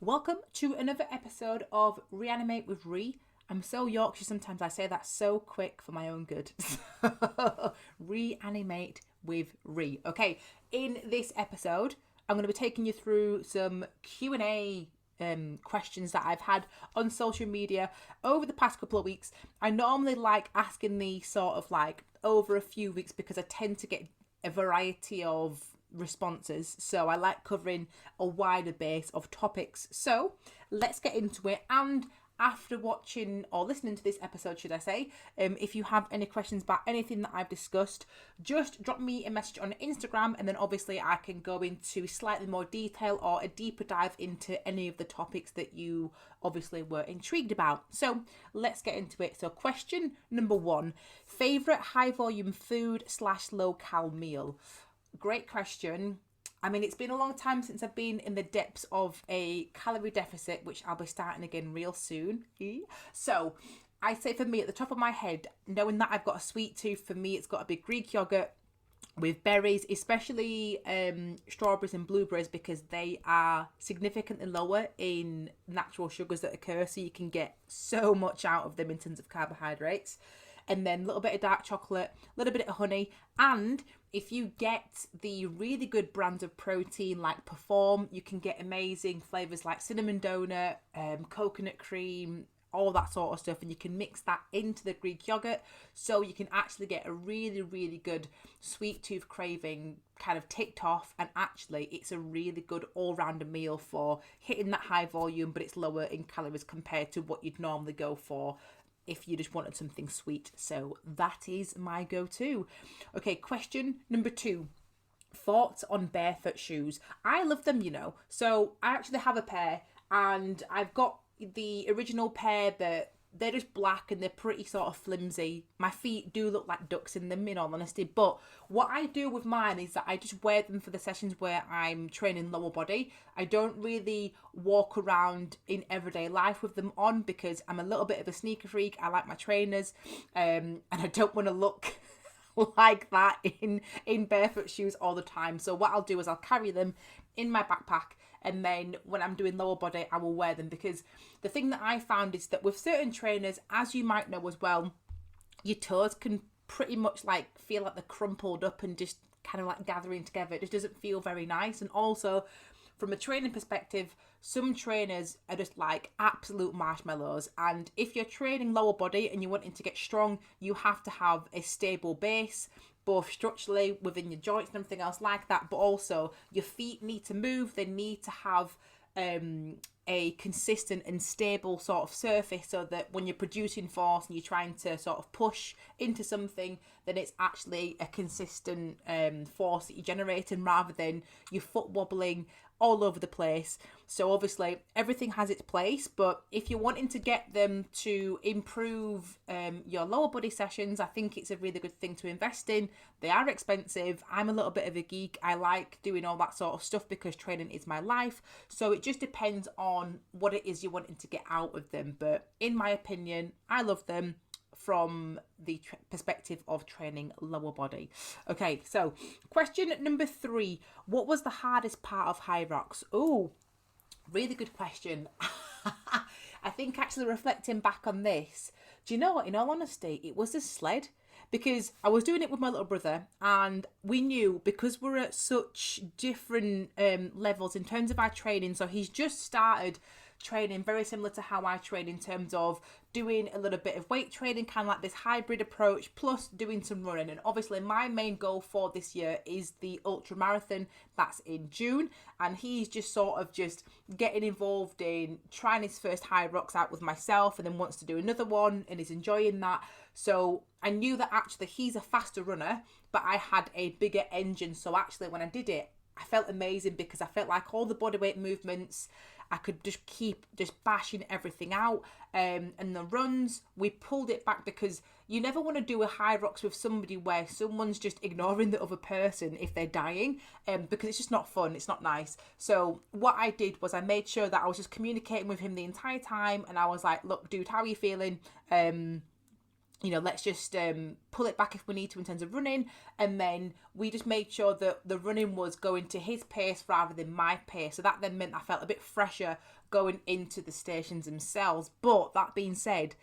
Welcome to another episode of Reanimate with Ree. I'm so Yorkshire, sometimes I say that so quick for my own good. Reanimate with Ree. Okay, in this episode, I'm going to be taking you through some Q&A questions that I've had on social media over the past couple of weeks. I normally like asking these sort of like over a few weeks because I tend to get a variety of responses, so I like covering a wider base of topics. So let's get into it. And after watching or listening to this episode, should I say, if you have any questions about anything that I've discussed, just drop me a message on Instagram, and then obviously I can go into slightly more detail or a deeper dive into any of the topics that you obviously were intrigued about. So let's get into it. So question number one, favorite high volume food slash low cal meal? Great question. I mean, it's been a long time since I've been in the depths of a calorie deficit, which I'll be starting again real soon. So, I say for me, at the top of my head, knowing that I've got a sweet tooth, for me, it's got to be Greek yogurt with berries, especially strawberries and blueberries, because they are significantly lower in natural sugars that occur, so you can get so much out of them in terms of carbohydrates. And then a little bit of dark chocolate, a little bit of honey, and if you get the really good brands of protein like Perform, you can get amazing flavors like cinnamon donut, coconut cream, all that sort of stuff, and you can mix that into the Greek yogurt, so you can actually get a really, really good sweet tooth craving kind of ticked off. And actually, it's a really good all-rounder meal for hitting that high volume, but it's lower in calories compared to what you'd normally go for if you just wanted something sweet. So that is my go-to. Okay, question number two. Thoughts on barefoot shoes? I love them, you know. So I actually have a pair, and I've got the original pair that they're just black and they're pretty sort of flimsy. My feet do look like ducks in them, in all honesty. But what I do with mine is that I just wear them for the sessions where I'm training lower body. I don't really walk around in everyday life with them on because I'm a little bit of a sneaker freak. I like my trainers, and I don't want to look like that in barefoot shoes all the time. So what I'll do is I'll carry them in my backpack, and then when I'm doing lower body I will wear them, because the thing that I found is that with certain trainers, as you might know as well, your toes can pretty much like feel like they're crumpled up and just kind of like gathering together. It just doesn't feel very nice. And also from a training perspective, some trainers are just like absolute marshmallows, and if you're training lower body and you're wanting to get strong, you have to have a stable base, both structurally within your joints and everything else like that, but also your feet need to move. They need to have a consistent and stable sort of surface, so that when you're producing force and you're trying to sort of push into something, then it's actually a consistent force that you're generating, rather than your foot wobbling all over the place. So obviously everything has its place, but if you're wanting to get them to improve your lower body sessions, I think it's a really good thing to invest in. They are expensive. I'm a little bit of a geek. I like doing all that sort of stuff because training is my life. So it just depends on what it is you're wanting to get out of them. But in my opinion, I love them from the perspective of training lower body. Okay, so question number three. What was the hardest part of Hyrox? Oh, really good question. I think actually reflecting back on this, do you know what? In all honesty, it was the sled, because I was doing it with my little brother, and we knew, because we're at such different levels in terms of our training. So he's just started training very similar to how I train, in terms of doing a little bit of weight training, kind of like this hybrid approach, plus doing some running. And obviously my main goal for this year is the ultra marathon that's in June, and he's just sort of just getting involved in trying his first Hyrox out with myself, and then wants to do another one and is enjoying that. So I knew that actually he's a faster runner, but I had a bigger engine. So actually when I did it, I felt amazing, because I felt like all the bodyweight movements, I could just keep just bashing everything out. And the runs, we pulled it back, because you never want to do a Hyrox with somebody where someone's just ignoring the other person if they're dying, because it's just not fun. It's not nice. So what I did was I made sure that I was just communicating with him the entire time, and I was like, look, dude, how are you feeling? let's just pull it back if we need to in terms of running. And then we just made sure that the running was going to his pace rather than my pace. So that then meant I felt a bit fresher going into the stations themselves. But that being said,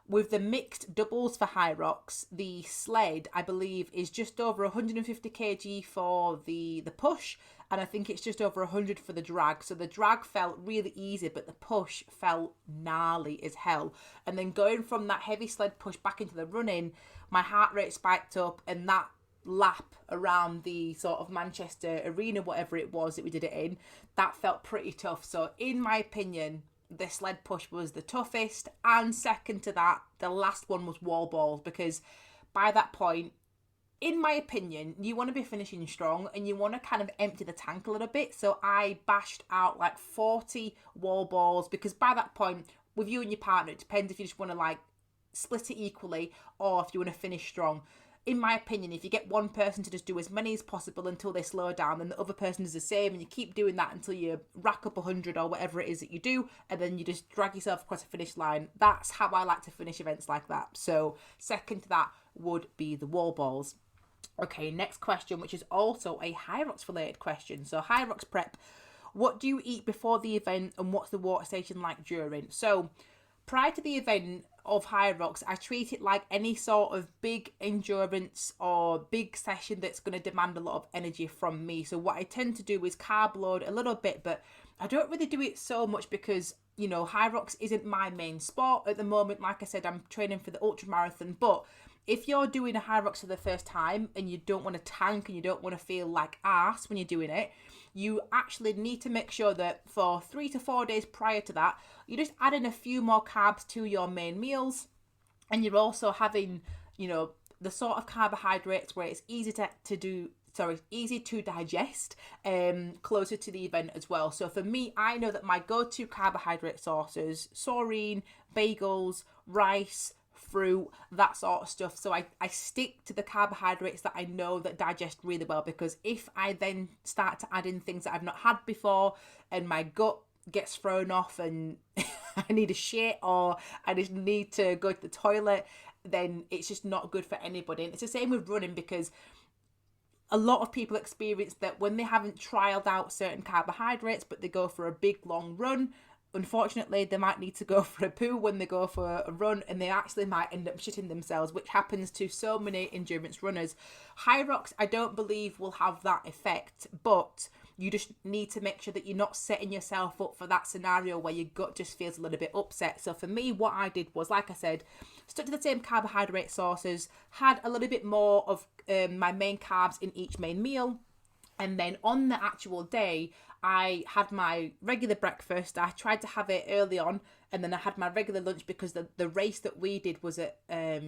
with the mixed doubles for Hyrox, the sled, I believe, is just over 150 kg for the push, and I think it's just over 100 for the drag. So the drag felt really easy, but the push felt gnarly as hell. And then going from that heavy sled push back into the running, my heart rate spiked up, and that lap around the sort of Manchester arena, whatever it was that we did it in, that felt pretty tough. So in my opinion, the sled push was the toughest, and second to that, the last one was wall balls, because by that point, in my opinion, you want to be finishing strong and you want to kind of empty the tank a little bit. So I bashed out like 40 wall balls, because by that point, with you and your partner, it depends if you just want to like split it equally or if you want to finish strong. In my opinion, if you get one person to just do as many as possible until they slow down, then the other person does the same, and you keep doing that until you rack up 100 or whatever it is that you do, and then you just drag yourself across the finish line. That's how I like to finish events like that. So second to that would be the wall balls. Okay, next question, which is also a Hyrox related question. So Hyrox prep, what do you eat before the event and what's the water station like during? So prior to the event of Hyrox, I treat it like any sort of big endurance or big session that's going to demand a lot of energy from me. So what I tend to do is carb load a little bit, but I don't really do it so much because, Hyrox isn't my main sport at the moment. Like I said, I'm training for the ultra marathon, but if you're doing a Hyrox for the first time and you don't want to tank and you don't want to feel like arse when you're doing it, you actually need to make sure that for 3 to 4 days prior to that, you just add in a few more carbs to your main meals, and you're also having, the sort of carbohydrates where it's easy to digest closer to the event as well. So for me, I know that my go-to carbohydrate sources, saurine, bagels, rice, fruit, that sort of stuff. So I stick to the carbohydrates that I know that digest really well, because if I then start to add in things that I've not had before and my gut gets thrown off and I need a shit or I just need to go to the toilet, then it's just not good for anybody. And it's the same with running, because a lot of people experience that when they haven't trialed out certain carbohydrates but they go for a big long run, unfortunately, they might need to go for a poo when they go for a run, and they actually might end up shitting themselves, which happens to so many endurance runners. Hyrox, I don't believe, will have that effect, but you just need to make sure that you're not setting yourself up for that scenario where your gut just feels a little bit upset. So for me, what I did was, like I said, stuck to the same carbohydrate sources, had a little bit more of my main carbs in each main meal, and then on the actual day, I had my regular breakfast. I tried to have it early on, and then I had my regular lunch because the race that we did was at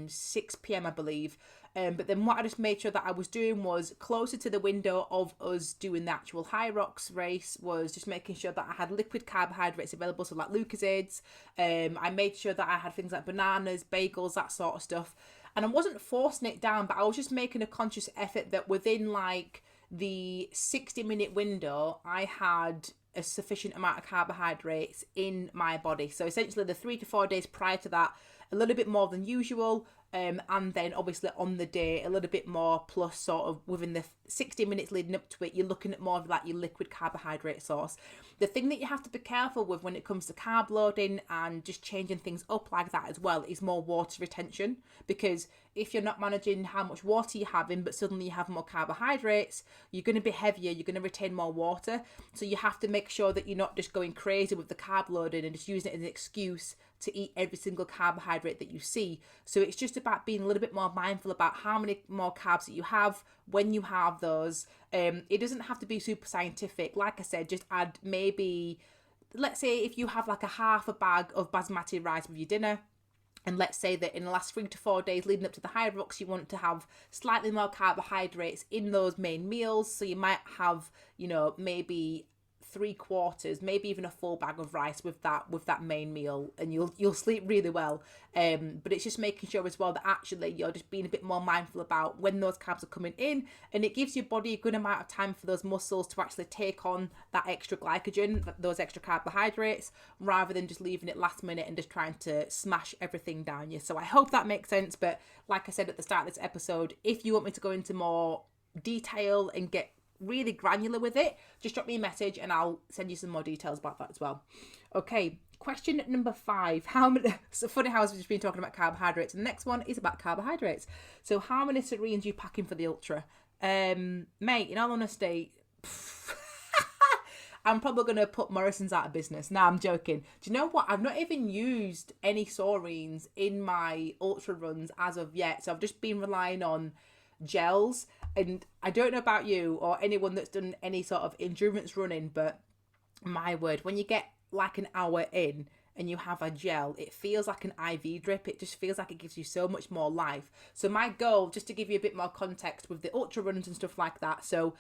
6 p.m, I believe. But then what I just made sure that I was doing was closer to the window of us doing the actual Hyrox race, was just making sure that I had liquid carbohydrates available, so like Lucozades. I made sure that I had things like bananas, bagels, that sort of stuff. And I wasn't forcing it down, but I was just making a conscious effort that within like the 60-minute window, I had a sufficient amount of carbohydrates in my body. So essentially the 3 to 4 days prior to that, a little bit more than usual, and then obviously on the day a little bit more, plus sort of within the 60 minutes leading up to it, you're looking at more of like your liquid carbohydrate source. The thing that you have to be careful with when it comes to carb loading and just changing things up like that as well is more water retention, because if you're not managing how much water you're having but suddenly you have more carbohydrates, you're going to be heavier, you're going to retain more water. So you have to make sure that you're not just going crazy with the carb loading and just using it as an excuse to eat every single carbohydrate that you see. So it's just about being a little bit more mindful about how many more carbs that you have when you have those. It doesn't have to be super scientific. Like I said, just add maybe, let's say if you have like a half a bag of basmati rice with your dinner, and let's say that in the last 3 to 4 days leading up to the Hyrox, you want to have slightly more carbohydrates in those main meals. So you might have, maybe 3/4, maybe even a full bag of rice with that main meal, and you'll sleep really well. But it's just making sure as well that actually you're just being a bit more mindful about when those carbs are coming in, and it gives your body a good amount of time for those muscles to actually take on that extra glycogen, those extra carbohydrates, rather than just leaving it last minute and just trying to smash everything down you. So I hope that makes sense. But like I said at the start of this episode, if you want me to go into more detail and get really granular with it, just drop me a message and I'll send you some more details about that as well. Okay, question number 5. How many? So funny how we've just been talking about carbohydrates. The next one is about carbohydrates. So how many serines are you packing for the ultra? Mate, in all honesty, I'm probably going to put Morrison's out of business. Nah, I'm joking. Do you know what? I've not even used any serines in my ultra runs as of yet. So I've just been relying on gels. And I don't know about you or anyone that's done any sort of endurance running, but my word, when you get like an hour in and you have a gel, it feels like an IV drip. It just feels like it gives you so much more life. So my goal, just to give you a bit more context with the ultra runs and stuff like that. So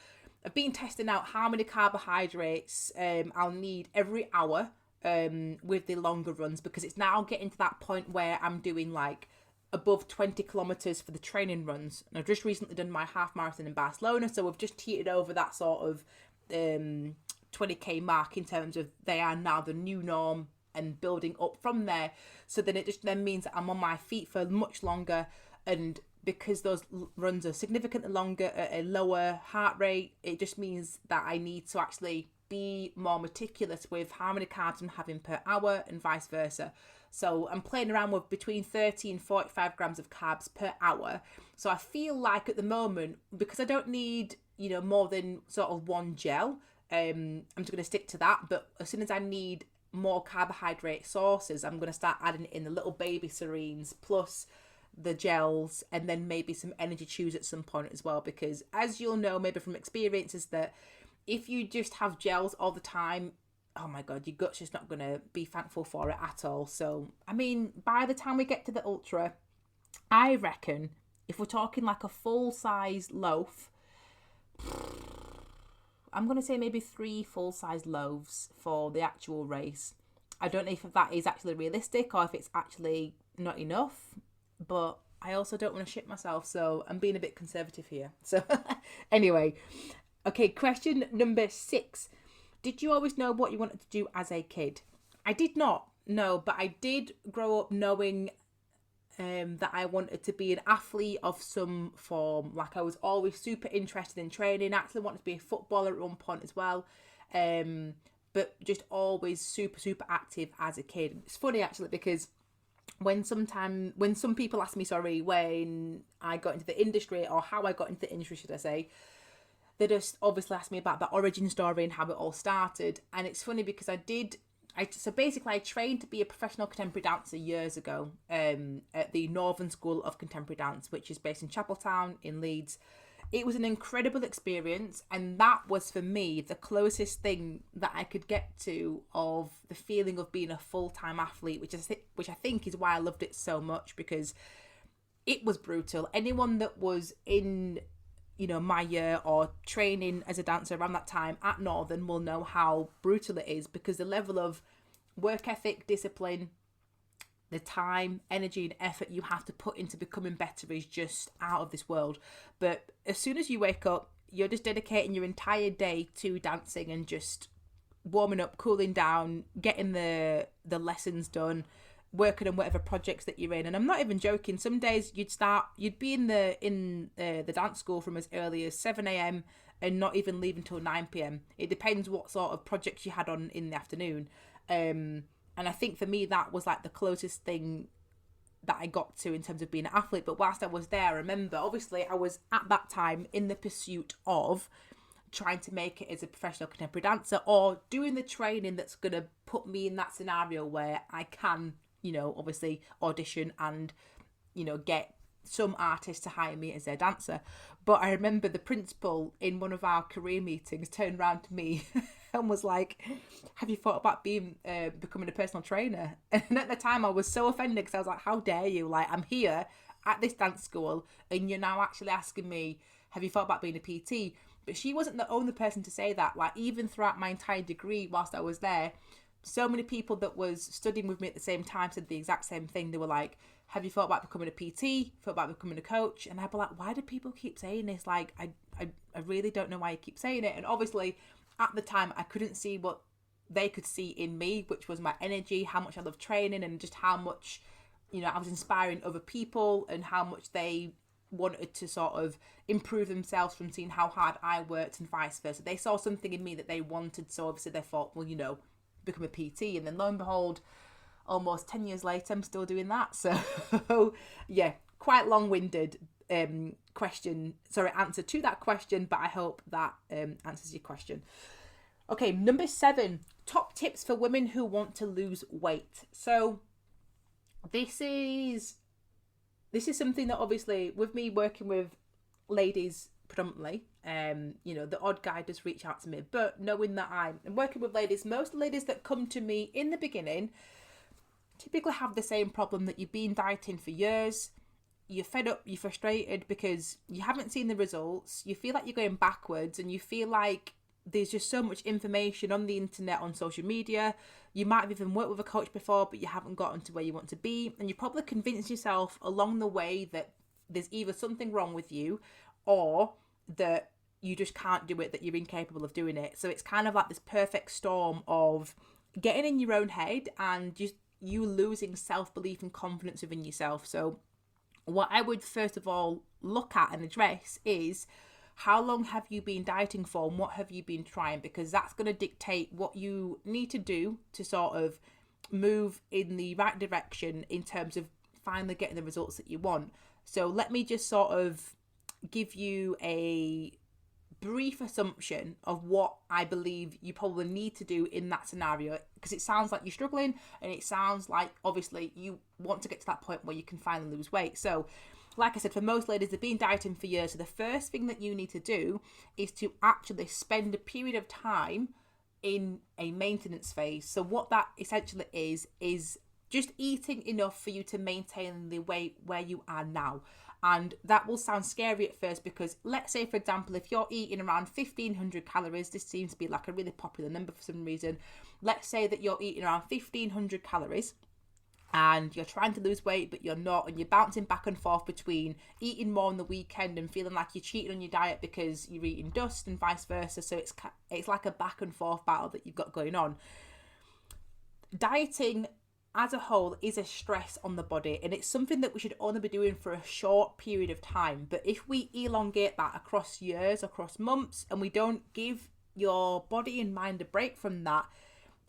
I've been testing out how many carbohydrates I'll need every hour with the longer runs, because it's now getting to that point where I'm doing like above 20 kilometers for the training runs. And I've just recently done my half marathon in Barcelona, so we've just teetered over that sort of 20k mark in terms of they are now the new norm and building up from there. So then it just then means that I'm on my feet for much longer, and because those runs are significantly longer at a lower heart rate, it just means that I need to actually be more meticulous with how many carbs I'm having per hour and vice versa. So I'm playing around with between 30 and 45 grams of carbs per hour. So I feel like at the moment, because I don't need, more than sort of one gel, I'm just going to stick to that. But as soon as I need more carbohydrate sources, I'm going to start adding in the little baby serines plus the gels, and then maybe some energy chews at some point as well. Because as you'll know, maybe from experience, is that if you just have gels all the time, oh my God, your gut's just not going to be thankful for it at all. So, I mean, by the time we get to the ultra, I reckon if we're talking like a full-size loaf, I'm going to say maybe 3 full-size loaves for the actual race. I don't know if that is actually realistic or if it's actually not enough, but I also don't want to shit myself, so I'm being a bit conservative here. So, anyway, okay, question number 6. Did you always know what you wanted to do as a kid? I did not, no, but I did grow up knowing that I wanted to be an athlete of some form. Like, I was always super interested in training. I actually wanted to be a footballer at one point as well. But just always super, super active as a kid. It's funny actually, because when some people ask me, when I got into the industry, or how I got into the industry, should I say, they just obviously asked me about that origin story and how it all started. And it's funny because I trained to be a professional contemporary dancer years ago at the Northern School of Contemporary Dance, which is based in Chapeltown in Leeds. It was an incredible experience, and that was for me the closest thing that I could get to of the feeling of being a full-time athlete, which I think is why I loved it so much, because it was brutal. Anyone that was in my year or training as a dancer around that time at Northern will know how brutal it is, because the level of work ethic, discipline, the time, energy and effort you have to put into becoming better is just out of this world. But as soon as you wake up, you're just dedicating your entire day to dancing and just warming up, cooling down, getting the lessons done, working on whatever projects that you're in. And I'm not even joking, some days you'd be in the dance school from as early as 7 a.m. and not even leave until 9 p.m. It depends what sort of projects you had on in the afternoon. And I think for me that was like the closest thing that I got to in terms of being an athlete. But whilst I was there, I remember obviously I was at that time in the pursuit of trying to make it as a professional contemporary dancer, or doing the training that's going to put me in that scenario where I can, obviously audition and, get some artists to hire me as their dancer. But I remember the principal in one of our career meetings turned around to me and was like, have you thought about becoming a personal trainer? And at the time I was so offended, because I was like, how dare you? Like, I'm here at this dance school and you're now actually asking me, have you thought about being a PT? But she wasn't the only person to say that. Like, even throughout my entire degree, whilst I was there, so many people that was studying with me at the same time said the exact same thing. They were like, have you thought about becoming a PT? Thought about becoming a coach? And I'd be like, why do people keep saying this? Like, I really don't know why you keep saying it. And obviously, at the time, I couldn't see what they could see in me, which was my energy, how much I love training, and just how much, you know, I was inspiring other people and how much they wanted to sort of improve themselves from seeing how hard I worked and vice versa. They saw something in me that they wanted, so obviously they thought, well, you know, become a PT. And then lo and behold, almost 10 years later, I'm still doing that. So yeah, quite long-winded answer to that question, but I hope that answers your question. Okay, number 7, top tips for women who want to lose weight. So this is something that, obviously, with me working with ladies predominantly, you know, the odd guy does reach out to me, but knowing that I'm working with ladies, most ladies that come to me in the beginning typically have the same problem, that you've been dieting for years, you're fed up, you're frustrated because you haven't seen the results, you feel like you're going backwards, and you feel like there's just so much information on the internet, on social media. You might have even worked with a coach before, but you haven't gotten to where you want to be. And you probably convinced yourself along the way that there's either something wrong with you, or that you just can't do it, that you're incapable of doing it. So it's kind of like this perfect storm of getting in your own head and just you losing self-belief and confidence within yourself. So what I would first of all look at and address is, how long have you been dieting for, and what have you been trying? Because that's going to dictate what you need to do to sort of move in the right direction in terms of finally getting the results that you want. So let me just sort of give you a brief assumption of what I believe you probably need to do in that scenario, because it sounds like you're struggling, and it sounds like obviously you want to get to that point where you can finally lose weight. So like I said, for most ladies, they've been dieting for years. So the first thing that you need to do is to actually spend a period of time in a maintenance phase. So what that essentially is just eating enough for you to maintain the weight where you are now. And that will sound scary at first, because let's say, for example, if you're eating around 1,500 calories, this seems to be like a really popular number for some reason. Let's say that you're eating around 1,500 calories. And you're trying to lose weight, but you're not, and you're bouncing back and forth between eating more on the weekend and feeling like you're cheating on your diet because you're eating dust, and vice versa. So it's like a back and forth battle that you've got going on. Dieting as a whole is a stress on the body, and it's something that we should only be doing for a short period of time. But if we elongate that across years, across months, and we don't give your body and mind a break from that,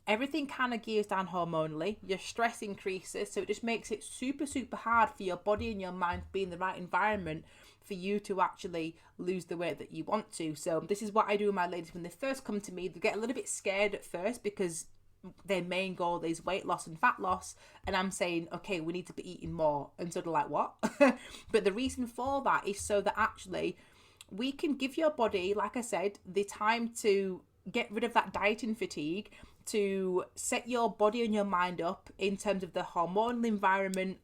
everything kind of gears down hormonally, your stress increases, so it just makes it super, super hard for your body and your mind to be in the right environment for you to actually lose the weight that you want to. So this is what I do with my ladies when they first come to me. They get a little bit scared at first because their main goal is weight loss and fat loss, and I'm saying, okay, we need to be eating more. And so they're like, what? But the reason for that is so that actually we can give your body, like I said, the time to get rid of that dieting fatigue, to set your body and your mind up in terms of the hormonal environment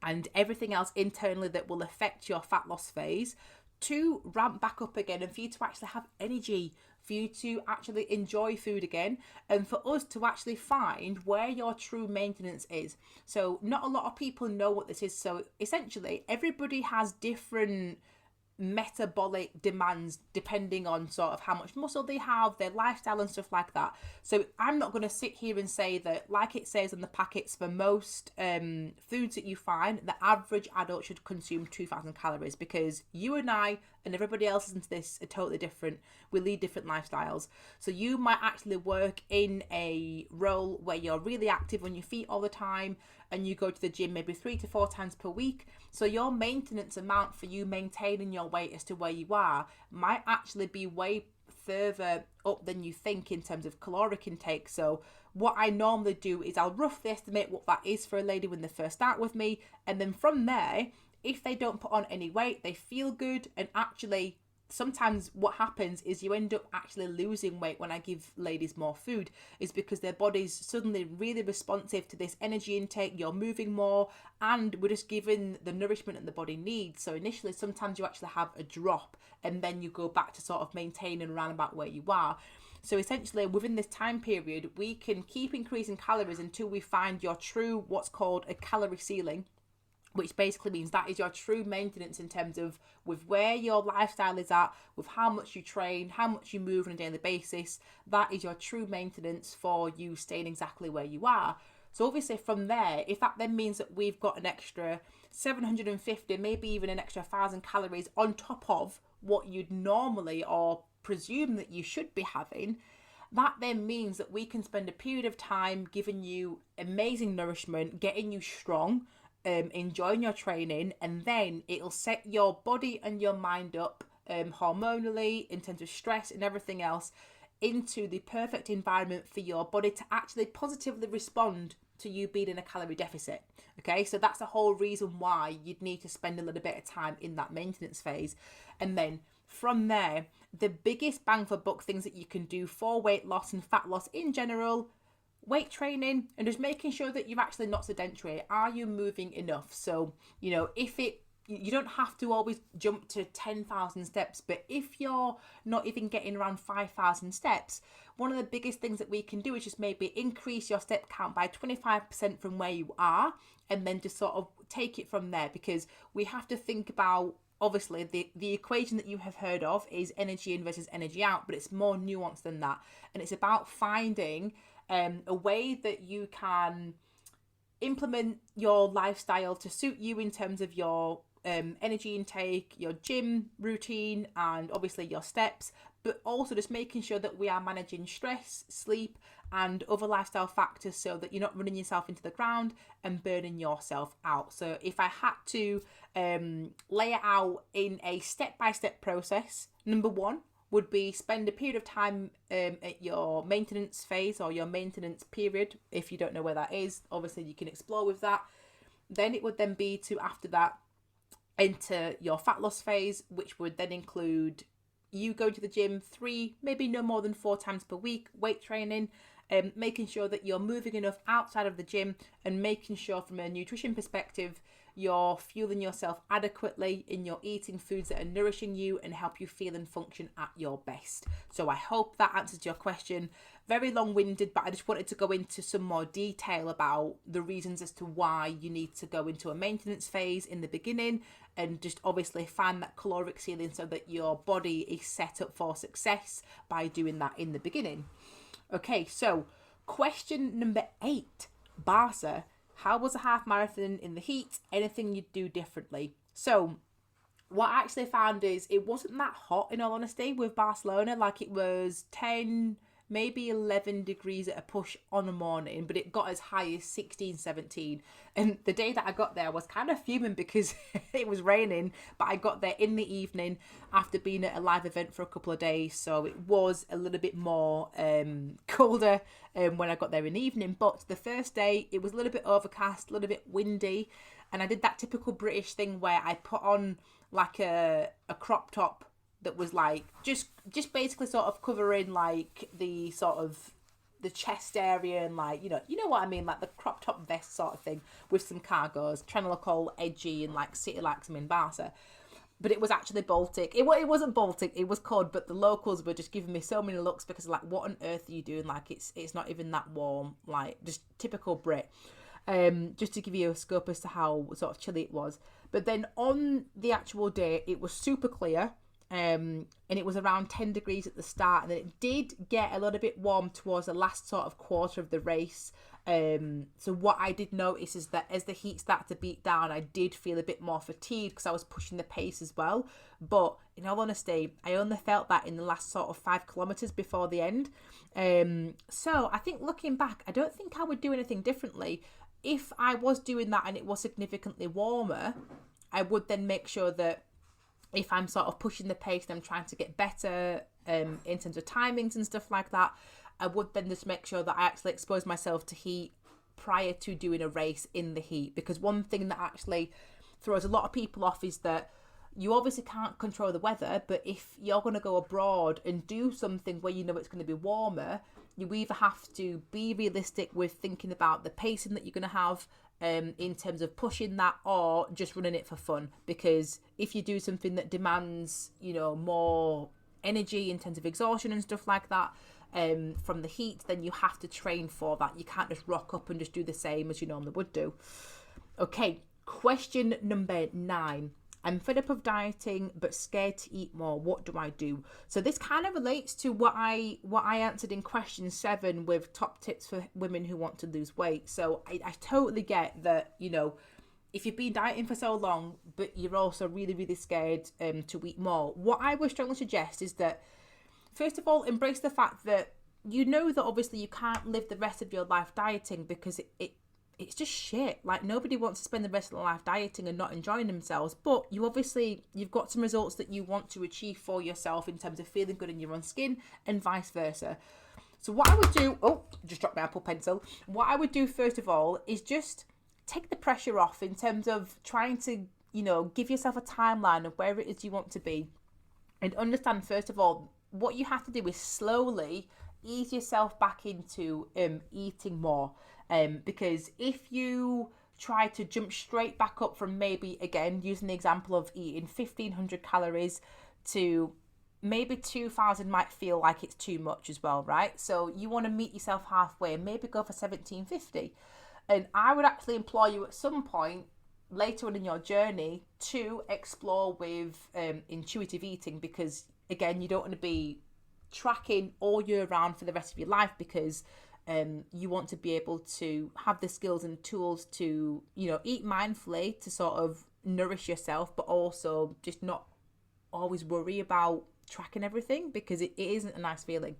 and everything else internally that will affect your fat loss phase, to ramp back up again, and for you to actually have energy, for you to actually enjoy food again, and for us to actually find where your true maintenance is. So not a lot of people know what this is. So essentially everybody has different metabolic demands depending on sort of how much muscle they have, their lifestyle and stuff like that. So I'm not going to sit here and say that, like it says on the packets, for most foods that you find, the average adult should consume 2,000 calories, because you and I and everybody else into this are totally different. We lead different lifestyles. So you might actually work in a role where you're really active on your feet all the time, and you go to the gym maybe 3 to 4 times per week. So your maintenance amount for you maintaining your weight as to where you are might actually be way further up than you think in terms of caloric intake. So what I normally do is I'll roughly estimate what that is for a lady when they first start with me, and then from there, if they don't put on any weight, they feel good, and actually sometimes what happens is you end up actually losing weight when I give ladies more food, is because their body's suddenly really responsive to this energy intake, you're moving more, and we're just giving the nourishment that the body needs. So initially, sometimes you actually have a drop, and then you go back to sort of maintaining around about where you are. So essentially, within this time period, we can keep increasing calories until we find your true, what's called a calorie ceiling, which basically means that is your true maintenance in terms of with where your lifestyle is at, with how much you train, how much you move on a daily basis. That is your true maintenance for you staying exactly where you are. So obviously from there, if that then means that we've got an extra 750, maybe even an extra 1,000 calories on top of what you'd normally or presume that you should be having, that then means that we can spend a period of time giving you amazing nourishment, getting you strong, enjoying your training, and then it'll set your body and your mind up hormonally, in terms of stress and everything else, into the perfect environment for your body to actually positively respond to you being in a calorie deficit. Okay, so that's the whole reason why you'd need to spend a little bit of time in that maintenance phase. And then from there, the biggest bang for buck things that you can do for weight loss and fat loss in general: weight training, and just making sure that you're actually not sedentary. Are you moving enough? So, you don't have to always jump to 10,000 steps, but if you're not even getting around 5,000 steps, one of the biggest things that we can do is just maybe increase your step count by 25% from where you are, and then just sort of take it from there, because we have to think about, obviously, the equation that you have heard of is energy in versus energy out, but it's more nuanced than that. And it's about finding a way that you can implement your lifestyle to suit you in terms of your energy intake, your gym routine, and obviously your steps, but also just making sure that we are managing stress, sleep, and other lifestyle factors so that you're not running yourself into the ground and burning yourself out. So if I had to lay it out in a step-by-step process, number one would be spend a period of time at your maintenance phase or your maintenance period. If you don't know where that is, obviously you can explore with that. Then it would then be to, after that, enter your fat loss phase, which would then include you going to the gym 3, maybe no more than 4 times per week, weight training, making sure that you're moving enough outside of the gym, and making sure from a nutrition perspective you're fueling yourself adequately in your eating foods that are nourishing you and help you feel and function at your best. So I hope that answers your question. Very long-winded, but I just wanted to go into some more detail about the reasons as to why you need to go into a maintenance phase in the beginning, and just obviously find that caloric ceiling so that your body is set up for success by doing that in the beginning. Okay, so question number 8, Barca. How was a half marathon in the heat? Anything you'd do differently? So what I actually found is it wasn't that hot, in all honesty, with Barcelona. Like, it was 10, maybe 11 degrees at a push on a morning, but it got as high as 16, 17. And the day that I got there, I was kind of fuming because it was raining, but I got there in the evening after being at a live event for a couple of days. So it was a little bit more colder when I got there in the evening. But the first day, it was a little bit overcast, a little bit windy. And I did that typical British thing where I put on like a crop top that was like just basically sort of covering like the sort of the chest area, and like, you know what I mean, like the crop top vest sort of thing with some cargos, trying to look all edgy and like city like I'm in Barca. But it was actually Baltic. It wasn't Baltic, it was cold, but the locals were just giving me so many looks because like, what on earth are you doing? Like, it's not even that warm, like just typical Brit. Just to give you a scope as to how sort of chilly it was. But then on the actual day, it was super clear. And it was around 10 degrees at the start, and then it did get a little bit warm towards the last sort of quarter of the race. So what I did notice is that as the heat started to beat down, I did feel a bit more fatigued because I was pushing the pace as well. But in all honesty, I only felt that in the last sort of 5 kilometers before the end. So I think looking back, I don't think I would do anything differently. If I was doing that and it was significantly warmer, I would then make sure that if I'm sort of pushing the pace and I'm trying to get better in terms of timings and stuff like that, I would then just make sure that I actually expose myself to heat prior to doing a race in the heat. Because one thing that actually throws a lot of people off is that You obviously can't control the weather, but if you're going to go abroad and do something where you know it's going to be warmer, you either have to be realistic with thinking about the pacing that you're going to have in terms of pushing that, or just running it for fun. Because if you do something that demands, more energy in terms of exhaustion and stuff like that, from the heat, then you have to train for that. You can't just rock up and just do the same as you normally would do. Okay, question number 9. I'm fed up of dieting but scared to eat more. What do I do? So this kind of relates to what I answered in question 7 with top tips for women who want to lose weight. So I totally get that, if you've been dieting for so long, but you're also really, really scared to eat more. What I would strongly suggest is that, first of all, embrace the fact that that obviously you can't live the rest of your life dieting, because it's just shit. Like, nobody wants to spend the rest of their life dieting and not enjoying themselves. But you've got some results that you want to achieve for yourself in terms of feeling good in your own skin, and vice versa. So what I would do, just dropped my Apple Pencil. What I would do first of all is just take the pressure off in terms of trying to, give yourself a timeline of where it is you want to be. And understand, first of all, what you have to do is slowly ease yourself back into eating more. Because if you try to jump straight back up from, maybe, again, using the example of eating 1,500 calories to maybe 2,000, might feel like it's too much as well, right? So you want to meet yourself halfway and maybe go for 1,750. And I would actually implore you at some point later on in your journey to explore with intuitive eating, because, again, you don't want to be tracking all year round for the rest of your life, because you want to be able to have the skills and tools to, eat mindfully to sort of nourish yourself, but also just not always worry about tracking everything, because it isn't a nice feeling.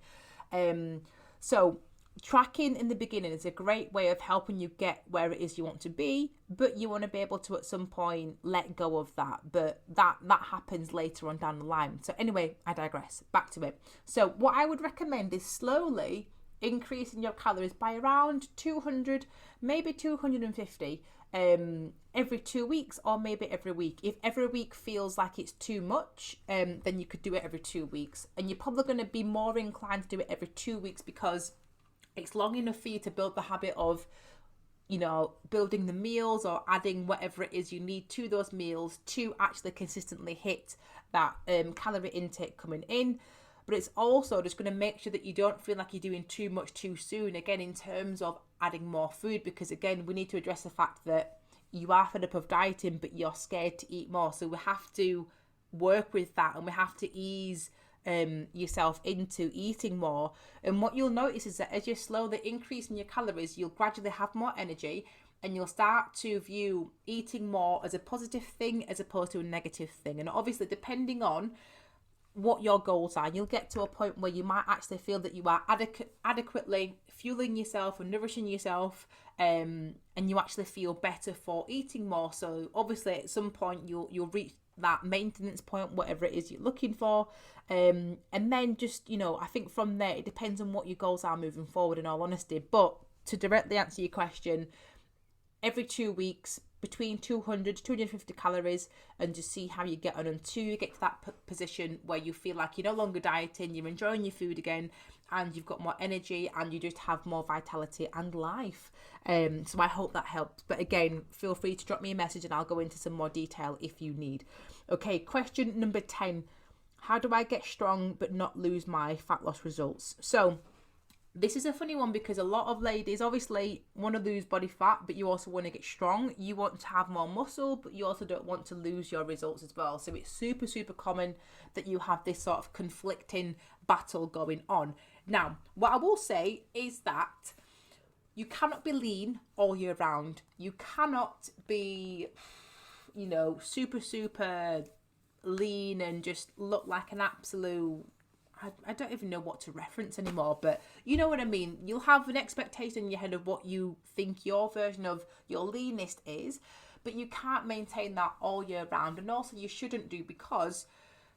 So tracking in the beginning is a great way of helping you get where it is you want to be, but you want to be able to at some point let go of that. But that happens later on down the line. So anyway, I digress. Back to it. So what I would recommend is slowly increasing your calories by around 200, maybe 250 every 2 weeks, or maybe every week. If every week feels like it's too much, then you could do it every 2 weeks. And you're probably going to be more inclined to do it every 2 weeks, because it's long enough for you to build the habit of, building the meals or adding whatever it is you need to those meals to actually consistently hit that calorie intake coming in. But it's also just going to make sure that you don't feel like you're doing too much too soon, again, in terms of adding more food, because, again, we need to address the fact that you are fed up of dieting, but you're scared to eat more. So we have to work with that, and we have to ease yourself into eating more. And what you'll notice is that as you're slowly increasing your calories, you'll gradually have more energy, and you'll start to view eating more as a positive thing as opposed to a negative thing. And obviously, depending on what your goals are, you'll get to a point where you might actually feel that you are adequately fueling yourself and nourishing yourself, and you actually feel better for eating more. So obviously at some point you'll reach that maintenance point, whatever it is you're looking for, and then just, I think from there it depends on what your goals are moving forward, in all honesty. But to directly answer your question, every 2 weeks, between 200 to 250 calories, and just see how you get on until you get to that position where you feel like you're no longer dieting, you're enjoying your food again, and you've got more energy, and you just have more vitality and life. So I hope that helps. But again, feel free to drop me a message and I'll go into some more detail if you need. Okay, question number 10. How do I get strong but not lose my fat loss results? So this is a funny one, because a lot of ladies obviously want to lose body fat, but you also want to get strong. You want to have more muscle, but you also don't want to lose your results as well. So it's super, super common that you have this sort of conflicting battle going on. Now, what I will say is that you cannot be lean all year round. You cannot be, super, super lean and just look like an absolute, I don't even know what to reference anymore, but you know what I mean. You'll have an expectation in your head of what you think your version of your leanest is, but you can't maintain that all year round. And also you shouldn't do, because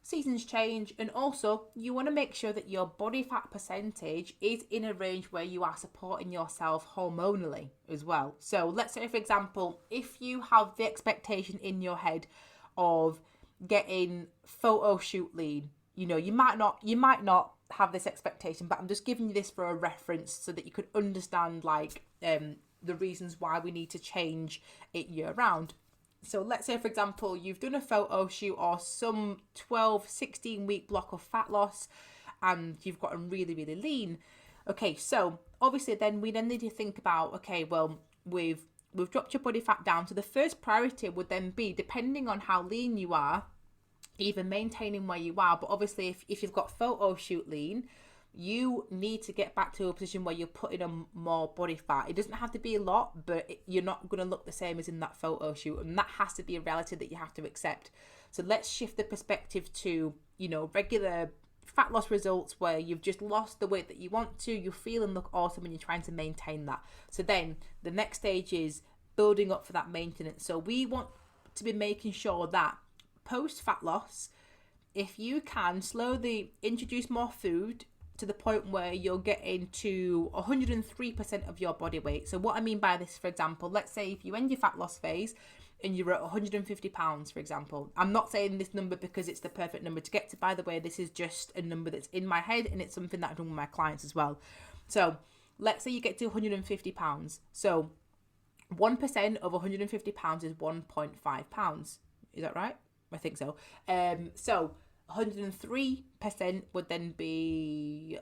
seasons change, and also you want to make sure that your body fat percentage is in a range where you are supporting yourself hormonally as well. So let's say, for example, if you have the expectation in your head of getting photo shoot lean. You might not have this expectation, but I'm just giving you this for a reference so that you could understand the reasons why we need to change it year round. So let's say, for example, you've done a photo shoot or some 12, 16-week block of fat loss and you've gotten really, really lean. Okay, so obviously then we need to think about, okay, well, we've dropped your body fat down. So the first priority would then be, depending on how lean you are, even maintaining where you are. But obviously if you've got photo shoot lean, you need to get back to a position where you're putting on more body fat. It doesn't have to be a lot, but you're not going to look the same as in that photo shoot. And that has to be a reality that you have to accept. So let's shift the perspective to, regular fat loss results where you've just lost the weight that you want to, you feel and look awesome and you're trying to maintain that. So then the next stage is building up for that maintenance. So we want to be making sure that post fat loss, if you can slowly introduce more food to the point where you're getting to 103% of your body weight. So what I mean by this, for example, let's say if you end your fat loss phase and you're at 150 pounds, for example. I'm not saying this number because it's the perfect number to get to, by the way. This is just a number that's in my head and it's something that I've done with my clients as well. So let's say you get to 150 pounds. So 1% of 150 pounds is 1.5 pounds. Is that right? I think so. So 103% would then be,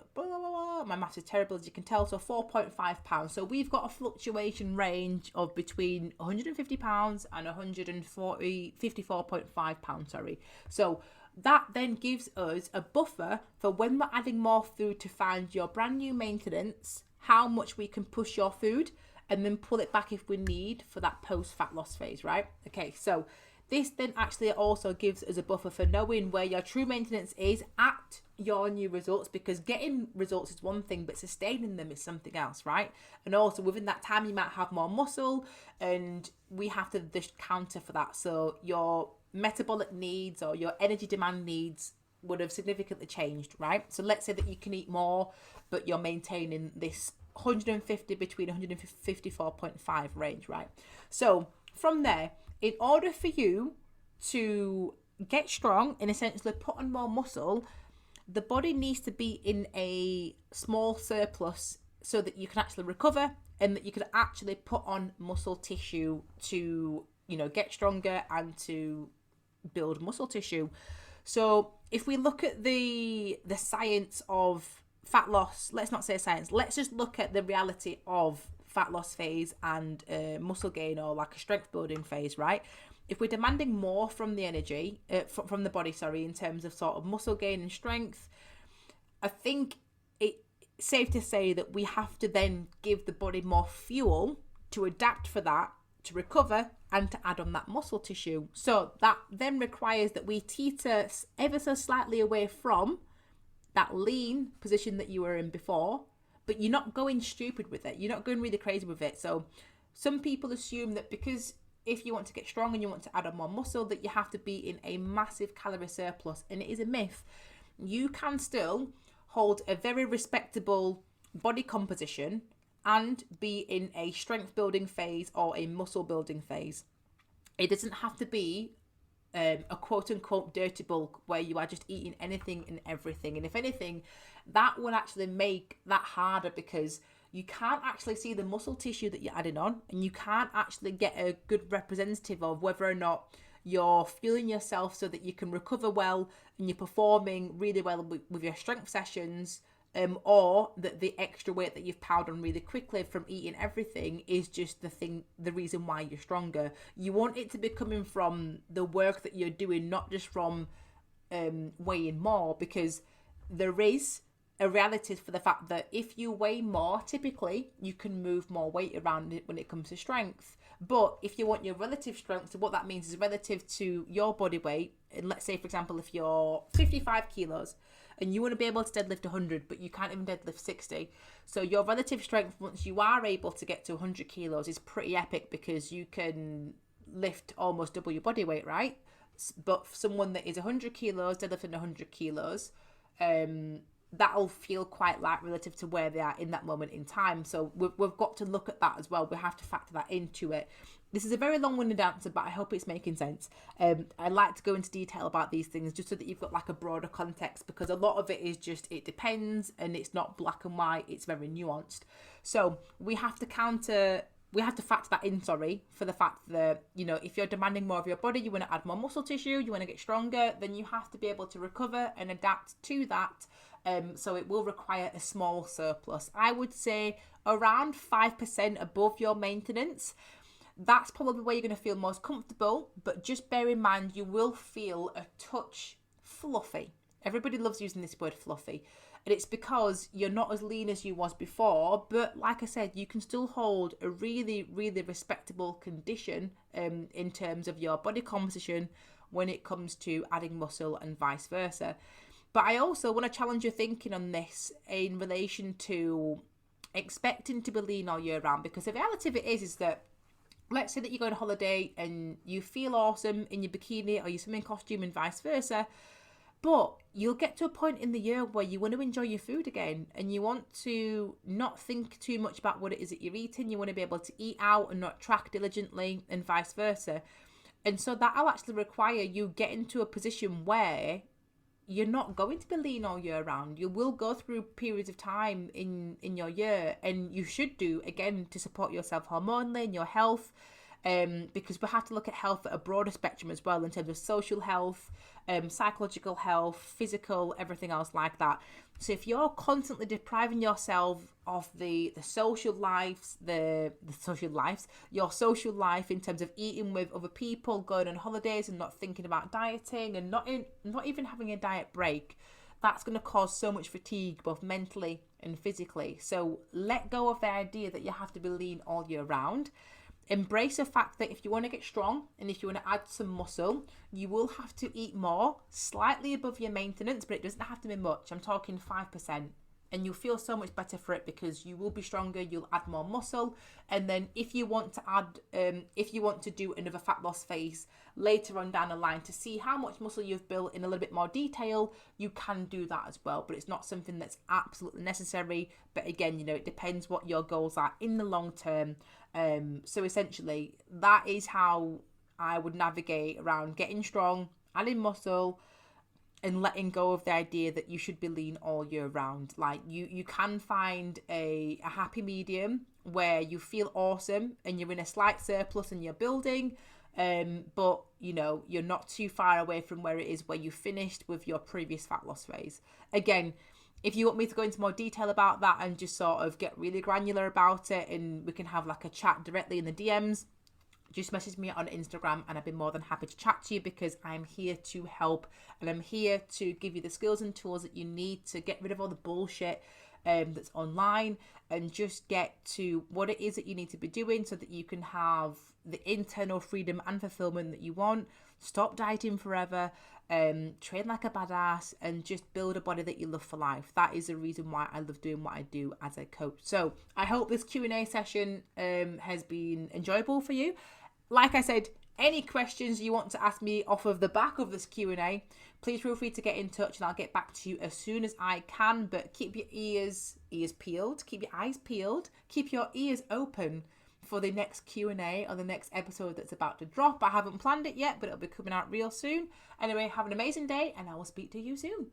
my maths is terrible as you can tell, so 4.5 pounds. So we've got a fluctuation range of between 150 pounds and 54.5 pounds, sorry. So that then gives us a buffer for when we're adding more food to find your brand new maintenance, how much we can push your food and then pull it back if we need for that post fat loss phase, right? Okay, so this then actually also gives us a buffer for knowing where your true maintenance is at your new results, because getting results is one thing, but sustaining them is something else, right? And also within that time, you might have more muscle and we have to just counter for that. So your metabolic needs or your energy demand needs would have significantly changed, right? So let's say that you can eat more, but you're maintaining this 150 between 154.5 range, right? So from there, in order for you to get strong and essentially put on more muscle, the body needs to be in a small surplus so that you can actually recover and that you can actually put on muscle tissue to, get stronger and to build muscle tissue. So if we look at the science of fat loss, let's not say science, let's just look at the reality of fat loss phase and muscle gain, or like a strength building phase, right? If we're demanding more from the energy, from the body, sorry, in terms of sort of muscle gain and strength, I think it's safe to say that we have to then give the body more fuel to adapt for that, to recover and to add on that muscle tissue. So that then requires that we teeter ever so slightly away from that lean position that you were in before, but you're not going stupid with it. You're not going really crazy with it. So some people assume that because if you want to get strong and you want to add on more muscle, that you have to be in a massive calorie surplus. And it is a myth. You can still hold a very respectable body composition and be in a strength building phase or a muscle building phase. It doesn't have to be a quote unquote dirty bulk where you are just eating anything and everything. And if anything, that will actually make that harder, because you can't actually see the muscle tissue that you're adding on, and you can't actually get a good representative of whether or not you're fueling yourself so that you can recover well and you're performing really well with your strength sessions, or that the extra weight that you've piled on really quickly from eating everything is just the reason why you're stronger. You want it to be coming from the work that you're doing, not just from weighing more, because there is a reality for the fact that if you weigh more, typically you can move more weight around when it comes to strength. But if you want your relative strength, so what that means is relative to your body weight, and let's say, for example, if you're 55 kilos and you want to be able to deadlift 100, but you can't even deadlift 60. So your relative strength, once you are able to get to 100 kilos, is pretty epic, because you can lift almost double your body weight, right? But for someone that is 100 kilos, deadlifting 100 kilos, that'll feel quite light relative to where they are in that moment in time. So we've got to look at that as well. We have to factor that into it. This is a very long-winded answer, but I hope it's making sense. I like to go into detail about these things just so that you've got like a broader context, because a lot of it is just, it depends, and it's not black and white, it's very nuanced. So we have to factor that in, for the fact that, if you're demanding more of your body, you want to add more muscle tissue, you want to get stronger, then you have to be able to recover and adapt to that. So it will require a small surplus. I would say around 5% above your maintenance. That's probably where you're going to feel most comfortable, but just bear in mind you will feel a touch fluffy. Everybody loves using this word fluffy, and it's because you're not as lean as you was before, but like I said, you can still hold a really, really respectable condition in terms of your body composition when it comes to adding muscle and vice versa. But I also want to challenge your thinking on this in relation to expecting to be lean all year round, because the reality of it is that, let's say that you go on a holiday and you feel awesome in your bikini or your swimming costume and vice versa, but you'll get to a point in the year where you want to enjoy your food again, and you want to not think too much about what it is that you're eating. You want to be able to eat out and not track diligently, and vice versa. And so that'll actually require you getting to a position where you're not going to be lean all year round. You will go through periods of time in your year, and you should do, again, to support yourself hormonally and your health, because we have to look at health at a broader spectrum as well, in terms of social health, psychological health, physical, everything else like that. So if you're constantly depriving yourself of the social lives, your social life in terms of eating with other people, going on holidays and not thinking about dieting, and not even having a diet break, that's going to cause so much fatigue, both mentally and physically. So let go of the idea that you have to be lean all year round. Embrace the fact that if you want to get strong and if you want to add some muscle, you will have to eat more, slightly above your maintenance, but it doesn't have to be much. I'm talking 5%. And you'll feel so much better for it, because you will be stronger, you'll add more muscle. And then if you want to do another fat loss phase later on down the line to see how much muscle you've built in a little bit more detail, you can do that as well. But it's not something that's absolutely necessary. But again, it depends what your goals are in the long term. So essentially, that is how I would navigate around getting strong, adding muscle, and letting go of the idea that you should be lean all year round. Like, you can find a happy medium where you feel awesome and you're in a slight surplus and you're building, but you're not too far away from where it is where you finished with your previous fat loss phase. Again, if you want me to go into more detail about that and just sort of get really granular about it, and we can have like a chat directly in the DMs, just message me on Instagram and I'd be more than happy to chat to you, because I'm here to help, and I'm here to give you the skills and tools that you need to get rid of all the bullshit that's online, and just get to what it is that you need to be doing so that you can have the internal freedom and fulfillment that you want. Stop dieting forever, train like a badass, and just build a body that you love for life. That is the reason why I love doing what I do as a coach. So I hope this Q&A session has been enjoyable for you. Like I said, any questions you want to ask me off of the back of this Q&A, please feel free to get in touch and I'll get back to you as soon as I can. But keep your ears peeled, keep your eyes peeled, keep your ears open for the next Q&A or the next episode that's about to drop. I haven't planned it yet, but it'll be coming out real soon. Anyway, have an amazing day and I will speak to you soon.